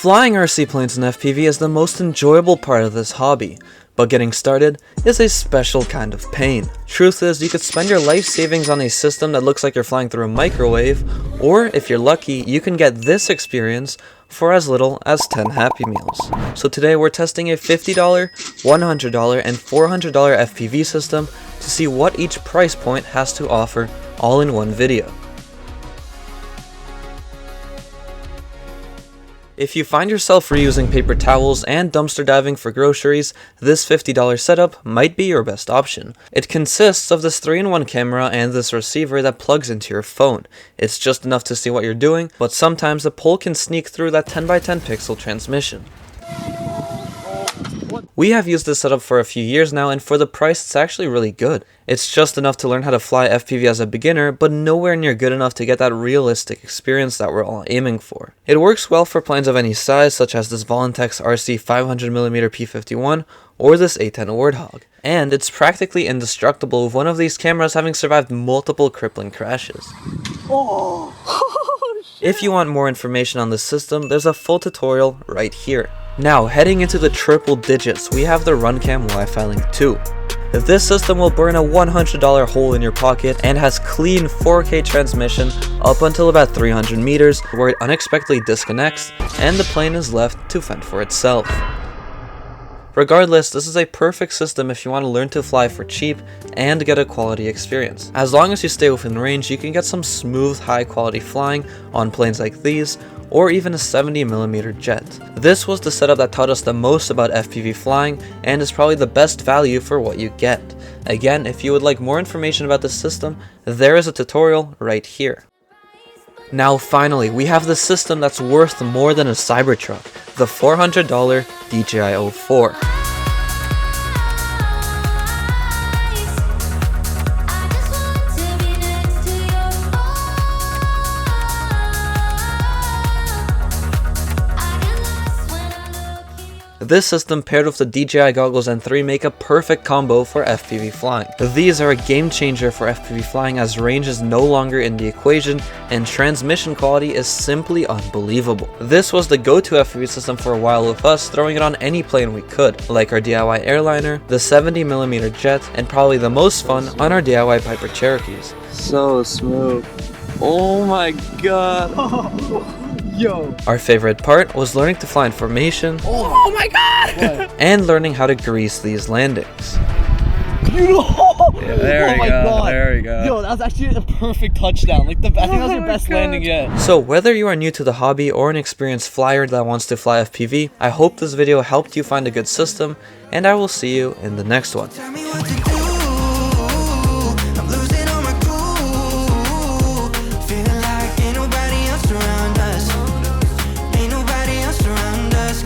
Flying RC planes in FPV is the most enjoyable part of this hobby, but getting started is a special kind of pain. Truth is, you could spend your life savings on a system that looks like you're flying through a microwave, or if you're lucky, you can get this experience for as little as 10 Happy Meals. So today we're testing a $50, $100, and $400 FPV system to see what each price point has to offer all in one video. If you find yourself reusing paper towels and dumpster diving for groceries, this $50 setup might be your best option. It consists of this 3-in-1 camera and this receiver that plugs into your phone. It's just enough to see what you're doing, but sometimes the pole can sneak through that 10x10 pixel transmission. We have used this setup for a few years now, and for the price it's actually really good. It's just enough to learn how to fly FPV as a beginner, but nowhere near good enough to get that realistic experience that we're all aiming for. It works well for planes of any size, such as this Volintex RC 500mm P51 or this A10 Warthog. And it's practically indestructible, with one of these cameras having survived multiple crippling crashes. If you want more information on this system, there's a full tutorial right here. Now, heading into the triple digits, we have the Runcam Wifilink 2. This system will burn a $100 hole in your pocket and has clean 4K transmission up until about 300 meters, where it unexpectedly disconnects and the plane is left to fend for itself. Regardless, this is a perfect system if you want to learn to fly for cheap and get a quality experience. As long as you stay within range, you can get some smooth, high quality flying on planes like these, or even a 70mm jet. This was the setup that taught us the most about FPV flying, and is probably the best value for what you get. Again, if you would like more information about this system, there is a tutorial right here. Now finally, we have the system that's worth more than a Cybertruck, the $400 DJI-04. This system paired with the DJI goggles and 3 make a perfect combo for FPV flying. These are a game changer for FPV flying, as range is no longer in the equation and transmission quality is simply unbelievable. This was the go-to FPV system for a while, with us throwing it on any plane we could, like our DIY airliner, the 70mm jet, and probably the most fun on our DIY Piper Cherokees. So smooth. Oh my god. Yo. Our favorite part was learning to fly in formation. Oh my god! And learning how to grease these landings. Yeah, there we go. God. There we go. Yo, that was actually a perfect touchdown. Like I think that was your best landing yet. So whether you are new to the hobby or an experienced flyer that wants to fly FPV, I hope this video helped you find a good system, and I will see you in the next one.